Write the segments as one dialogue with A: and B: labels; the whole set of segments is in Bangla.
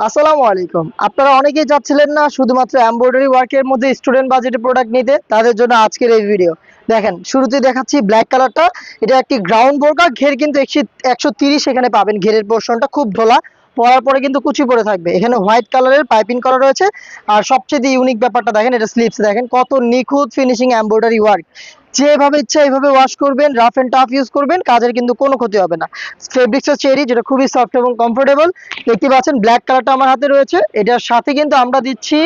A: আসসালামু আলাইকুম। আপনারা অনেকেই চাচ্ছিলেন না শুধুমাত্র এমব্রয়ডারি ওয়ার্কের মধ্যে স্টুডেন্ট বাজেটে প্রোডাক্ট নিতে, তাদের জন্য আজকের এই ভিডিও। দেখেন, শুরুতেই দেখাচ্ছি ব্ল্যাক কালারটা। এটা একটি গ্রাউন্ড বোরকা, ঘের কিন্তু 130 এখানে পাবেন। ঘেরের পোর্শনটা খুব ঢোলা, পরার পরে কিন্তু কুচি পড়ে থাকবে। এখানে হোয়াইট কালারের পাইপিং করা রয়েছে। আর সবচেয়ে ইউনিক ব্যাপারটা দেখেন, এটা স্লিপস দেখেন কত নিখুঁত ফিনিশিং এমব্রয়ডারি ওয়ার্ক। যেভাবে ইচ্ছা এইভাবে ওয়াশ করবেন, রাফ এন্ড টাফ ইউজ করবেন, কাজের কিন্তু কোনো ক্ষতি হবে না। ফেব্রিক্সের চেরি, যেটা খুবই সফট এবং কমফোর্টেবল। দেখতে পাচ্ছেন ব্ল্যাক কালারটা আমার হাতে রয়েছে। এটার সাথে কিন্তু আমরা দিচ্ছি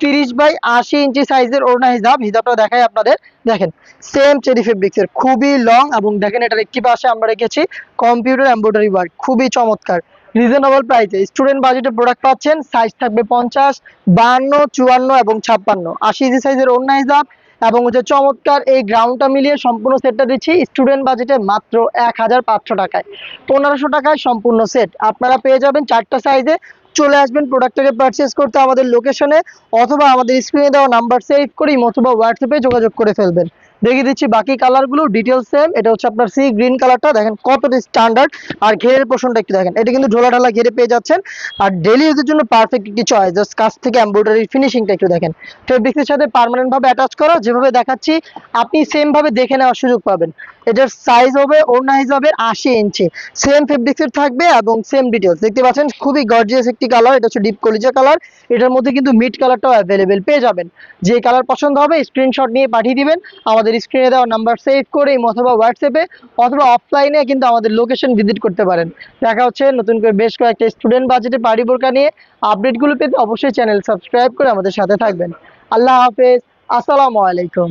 A: 30/80 ইঞ্চি সাইজের ওড়না হিজাব। হিজাবটা দেখাই আপনাদের। দেখেন, সেম চেরি ফেব্রিক্সের, খুবই লং, এবং দেখেন এটার একটি পাশে আমরা রেখেছি কম্পিউটার এমব্রয়ডারি ওয়ার্ক, খুবই চমৎকার। রিজনেবল প্রাইসে স্টুডেন্ট বাজেটে প্রোডাক্ট পাচ্ছেন। সাইজ থাকবে 50, 52, 54 এবং 56। 80 সাইজের ওড়না হিজাব এবং হচ্ছে চমৎকার এই গ্রাউন্ডটা মিলিয়ে সম্পূর্ণ সেটটা দিচ্ছি স্টুডেন্ট বাজেটে মাত্র 1500 টাকায়। 1500 টাকায় সম্পূর্ণ সেট আপনারা পেয়ে যাবেন 4টা সাইজে। চলে আসবেন প্রোডাক্টটাকে পারচেস করতে আমাদের লোকেশনে, অথবা আমাদের স্ক্রিনে দেওয়া নাম্বার সেভ করি, অথবা হোয়াটসঅ্যাপে যোগাযোগ করে ফেলবেন। দেখিয়ে দিচ্ছি বাকি কালারগুলো ডিটেলস সেম। এটা হচ্ছে আপনার সি গ্রিন কালারটা, দেখেন কতটা স্ট্যান্ডার্ড। আর ঘেরের পোর্শনটা একটু দেখেন, এটা কিন্তু ঢোলা ঢালা ঘেরে পেয়ে যাচ্ছেন। আর ডেলি ইউজের জন্য পারফেক্ট একটি চয়েস। জাস্ট কাছ থেকে এমব্রয়ডারি ফিনিশিংটা একটু দেখেন, ফেব্রিক্সের সাথে পার্মানেন্ট ভাবে অ্যাটাচ করা। যেভাবে দেখাচ্ছি আপনি সেম ভাবে দেখে নেওয়ার সুযোগ পাবেন। এটার সাইজ হবে ওড়না হিসাবে 80 ইঞ্চি, সেম ফেব্রিক্সের থাকবে এবং সেম ডিটেলস। দেখতে পাচ্ছেন খুবই গর্জিয়াস একটি কালার, এটা হচ্ছে ডিপ কলিজা কালার। এটার মধ্যে কিন্তু মিড কালারটাও অ্যাভেলেবেল পেয়ে যাবেন। যে কালার পছন্দ হবে স্ক্রিনশট নিয়ে পাঠিয়ে দিবেন আমাদের স্ক্রিনে দেওয়া নাম্বার সেভ করে, অথবা হোয়াটসঅ্যাপে, অথবা অফলাইনে কিন্তু আমাদের লোকেশন ভিজিট করতে পারেন। দেখা হচ্ছে নতুন করে বেশ কয়েকটা স্টুডেন্ট বাজেটে পাড়ি বোরকা নিয়ে। আপডেটগুলো পেতে অবশ্যই চ্যানেল সাবস্ক্রাইব করে আমাদের সাথে থাকবেন। আল্লাহ হাফেজ, আসসালামু আলাইকুম।